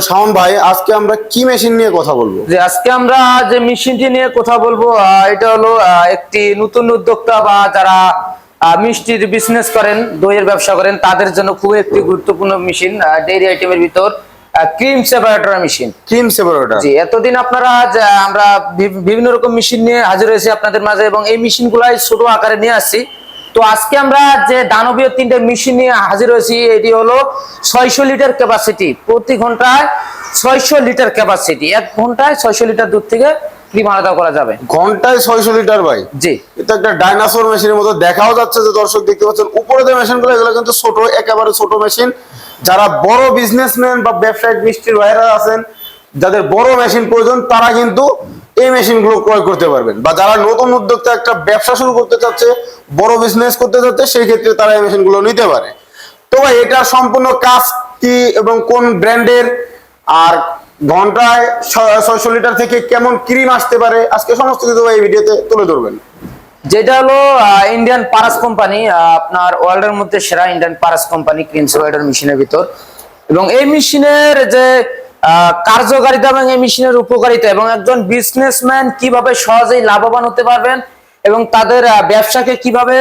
শাওন ভাই, আজকে আমরা কি মেশিন নিয়ে কথা বলবো? যে আজকে আমরা যে মেশিনটি নিয়ে কথা বলবো এটা হলো একটি নতুন উদ্যোক্তা বা যারা মিষ্টির বিজনেস করেন, দইয়ের ব্যবসা করেন, তাদের জন্য খুবই একটি গুরুত্বপূর্ণ মেশিন, ডেইরি আইটেমের ভিতর cream separator machine. Cream separator, জি, এতদিন আপনারা আমরা বিভিন্ন রকম মেশিন নিয়ে হাজির হয়েছি আপনাদের মাঝে এবং এই মেশিনগুলাই ছোট আকারে নিয়ে আসছি। তো আজকে আমরা যে দানবীয় তিনটে মেশিন নিয়ে হাজির হয়েছি, এটি হলো 600 লিটার ক্যাপাসিটি, প্রতি ঘন্টায় 600 লিটার ক্যাপাসিটি, 1 ঘন্টায় 600 লিটার দুধ থেকে ক্রিম আলাদা করা যাবে। ঘন্টায় 600 লিটার ভাই? জি, এটা একটা ডাইনোসর মেশিনের মতো দেখাও যাচ্ছে। যে দর্শক দেখতে পাচ্ছেন উপরে যে মেশিনগুলো, এগুলো কিন্তু ছোট, একেবারে ছোট মেশিন। যারা বড় বিজনেসম্যান বা ব্যবসায়িক মিষ্টির ভাইরা আছেন, যাদের বড় মেশিন প্রয়োজন, তারা কিন্তু এই মেশিনগুলো ক্রয় করতে পারবেন। বা যারা নতুন উদ্যোক্তা একটা ব্যবসা শুরু করতে চাচ্ছে, বড় বিজনেস করতে চাচ্ছে, সেই ক্ষেত্রে তারা এই মেশিনগুলো নিতে পারে। তো ভাই, এটা সম্পূর্ণ কাজ কি এবং কোন ব্র্যান্ডের, আর ঘন্টায় 600 লিটার থেকে কেমন ক্রিম আসতে পারে, আজকে সমস্ত কিছু এই ভিডিওতে তুলে ধরবেন। যেটা হলো ইন্ডিয়ান পারাস কোম্পানি, আপনার ওয়ার্ল্ডের মধ্যে সেরা Indian Paras company cream separator মেশিনের ভিতর। এবং এই মেশিনের যে কার্যকারিতা এবং এই মেশিনের উপকারিতা এবং একজন বিজনেসম্যান কিভাবে সহজেই লাভবান হতে পারবেন এবং তাদের ব্যবসাকে কিভাবে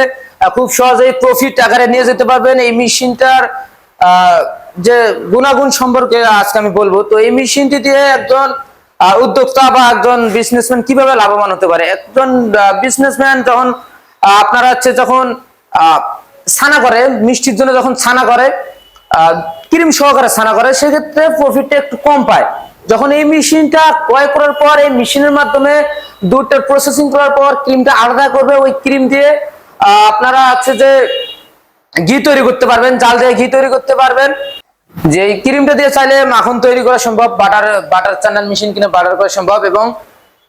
খুব সহজেই প্রফিট আকারে নিয়ে যেতে পারবেন, এই মেশিনটার যে গুণাগুণ সম্পর্কে আজকে আমি বলবো। তো এই মেশিনটি দিয়ে একজন উদ্যোক্তা বা একজন বিজনেসম্যান কিভাবে লাভবান হতে পারে। একজন বিজনেসম্যান যখন আপনারা হচ্ছে যখন ছানা করে, মিষ্টির জন্য যখন ছানা করে, ক্রিম সহকারে ছানা করে, সেক্ষেত্রে প্রফিটটা একটু কম পায়। যখন এই মেশিনটা ক্রয় করার পর এই মেশিনের মাধ্যমে দুধটা প্রসেসিং করার পর ক্রিমটা আলাদা করবে, ওই ক্রিম দিয়ে আপনারা হচ্ছে যে ঘি তৈরি করতে পারবেন, জাল দিয়ে ঘি তৈরি করতে পারবেন। যে এই ক্রিমটা দিয়ে চাইলে মাখন তৈরি করা সম্ভব, বাটার চান্নার মেশিন কিনে বাটার করা সম্ভব। এবং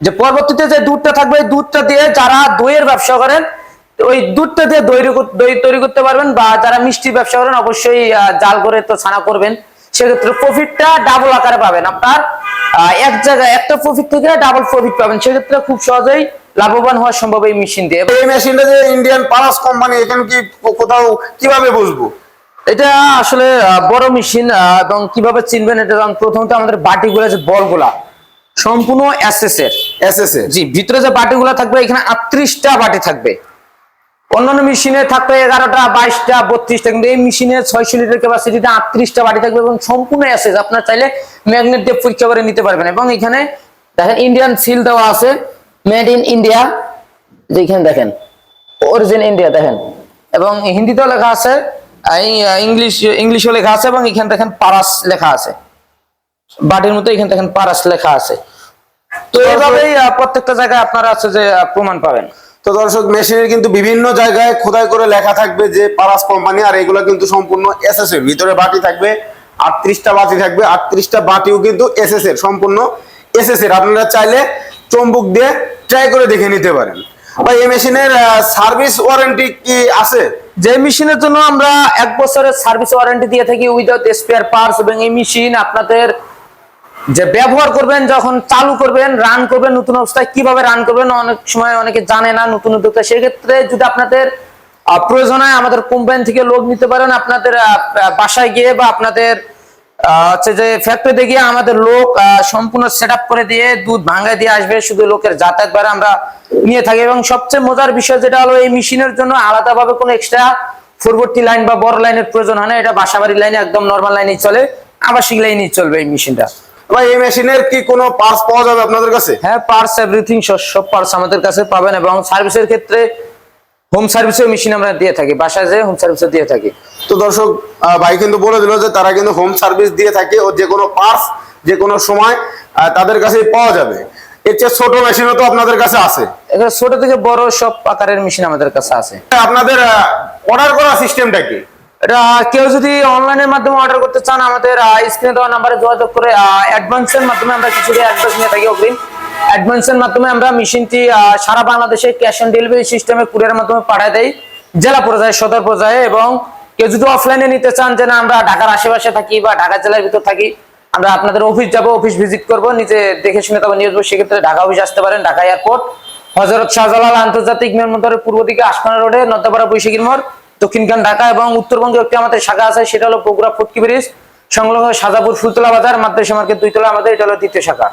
যে পরবর্তীতে যে দুধটা থাকবে, দুধটা দিয়ে যারা দইয়ের ব্যবসা করেন, ওই দুধটা দিয়ে দই তৈরি করতে পারবেন। বা যারা মিষ্টির ব্যবসা করেন, অবশ্যই জাল করে তো ছানা করবেন, সেক্ষেত্রে প্রফিটটা ডাবল আকারে পাবেন। আপনার এক জায়গায় একটা প্রফিট থেকে ডাবল প্রফিট পাবেন, সেক্ষেত্রে খুব সহজেই লাভবান হওয়া সম্ভব এই মেশিন দিয়ে। এই মেশিনটা যে ইন্ডিয়ান পারাস কোম্পানি, এখানে কি কোথাও কিভাবে বুঝবো? এটা আসলে বড় মেশিন। এবং কিভাবে চিনবেন এটা, প্রথমত আমাদের বাটিগুলো যে বলগুলা সম্পূর্ণ এসএস এর। জি, ভিতরে যে বাটিগুলো থাকবে, এখানে 38টা বাটি থাকবে। অন্যান্য মেশিনে থাকবে 11টা, 22টা, 32টা, কিন্তু এই মেশিনে 600 লিটার ক্যাপাসিটিতে 38টা বাটি থাকবে এবং সম্পূর্ণ এসএস। আপনার চাইলে ম্যাগনেট দিয়ে পরীক্ষা করে নিতে পারবেন। এবং এখানে দেখেন ইন্ডিয়ান সিল দেওয়া আছে, মেড ইন ইন্ডিয়া, যেখানে দেখেন অরিজিন ইন্ডিয়া দেখেন, এবং হিন্দিতেও লেখা আছে, ইংলিশও লেখা আছে, এবং এখানে দেখেন পারাস লেখা আছে বাটির মতো, এখানে দেখেন পারাস লেখা আছে। তো এইভাবেই প্রত্যেকটা জায়গায় আপনারা আছে যে প্রমাণ পাবেন। তো দর্শক, মেশিনের কিন্তু বিভিন্ন জায়গায় খোদাই করে লেখা থাকবে যে পারাস কোম্পানি, আর এগুলো কিন্তু সম্পূর্ণ এসএস এর। ভিতরে বাটি থাকবে 38টা বাটি থাকবে, 38টা বাটিও কিন্তু এসএস এর, সম্পূর্ণ এসএস এর। আপনারা চাইলে চুম্বক দিয়ে ট্রাই করে দেখে নিতে পারেন। ভাই, এই মেশিনের সার্ভিস ওয়ারেন্টি কি আছে? যে মেশিনের জন্য আমরা 1 বছরের সার্ভিস ওয়ারেন্টি দিয়ে থাকি উইদাউট স্পেয়ার পার্টস। এবং এই মেশিন আপনাদের যে ব্যবহার করবেন, যখন চালু করবেন, রান করবেন, নতুন অবস্থায় কিভাবে রান করবেন, অনেক সময় অনেকে জানে না নতুন উদ্যোক্তা। সেক্ষেত্রে যদি আপনাদের প্রয়োজন হয়, আমাদের কোম্পানি থেকে লোক নিতে পারেন। আপনাদের বাসায় গিয়ে বা আপনাদের হচ্ছে যে ফ্যাক্টরিতে গিয়ে আমাদের লোক সম্পূর্ণ সেট আপ করে দিয়ে দুধ ভাঙায় দিয়ে আসবে, শুধু লোকের যাতায়াত ভাড়া আমরা নিয়ে থাকি। এবং সবচেয়ে মজার বিষয় যেটা হলো, এই মেশিনের জন্য আলাদাভাবে কোনো এক্সট্রা পূর্ববর্তী লাইন বা বড় লাইনের প্রয়োজন হয় না। এটা বাসাবাড়ির লাইনে, একদম নর্মাল লাইনেই চলে, আবাসিক লাইনেই চলবে এই মেশিনটা। ভাই, এই মেশিনের কি কোনো পার্টস পাওয়া যাবে আপনাদের কাছে? হ্যাঁ, পার্টস এভরিথিং, সব পার্টস আমাদের কাছে পাবেন। এবং সার্ভিসের ক্ষেত্রে হোম সার্ভিসেও মেশিন আমরা দিয়ে থাকি, বাসায় যে হোম সার্ভিসও দিয়ে থাকি। তো দর্শক, ভাই কিন্তু বলে দিল যে তারা কিন্তু হোম সার্ভিস দিয়ে থাকে, ও যে কোনো পার্টস যে কোনো সময় তাদের কাছেই পাওয়া যাবে। এর চেয়ে ছোট মেশিনও তো আপনাদের কাছে আছে? এখানে ছোট থেকে বড় সব আকারের মেশিন আমাদের কাছে আছে। আপনাদের অর্ডার করার সিস্টেমটা কি? এটা কেউ যদি অনলাইনের মাধ্যমে অর্ডার করতে চান, আমাদের স্ক্রিনে দেওয়া নাম্বারে যোগাযোগ করে অ্যাডভান্সের মাধ্যমে আমরা কিছু অ্যাডভান্স নিয়ে থাকি, অগ্রিম অ্যাডভান্সের মাধ্যমে আমরা মেশিনটি সারা বাংলাদেশে ক্যাশ অন ডেলিভারি সিস্টেমে কুরিয়ারের মাধ্যমে পাঠিয়ে দেই, জেলা পর্যায়ে, সদর পর্যায়ে। এবং কেউ যদি অফলাইনে নিতে চান, যে না আমরা ঢাকার আশেপাশে থাকি বা ঢাকা জেলার ভিতর থাকি, আমরা আপনাদের অফিস যাব, অফিস ভিজিট করব, নিজে দেখে শুনে তবে নিয়ে আসবো, সেক্ষেত্রে ঢাকা অফিস আসতে পারেন। ঢাকা এয়ারপোর্ট, হযরত শাহজালাল আন্তর্জাতিক বিমানবন্দরের পূর্ব দিকে আশপানা রোডে, নদ্দাপাড়া বৈশাখীর মোড়, দক্ষিণখান ঢাকা। এবং উত্তরবঙ্গে একটি আমাদের শাখা আছে, সেটা হলো বগুড়া ফটকি ব্রিজ, সংলগ্ন সাজাপুর ফুলতলা বাজার, মাদ্রাসা মার্কেট 2 তলা আমাদের, এটা হলো দ্বিতীয় শাখা।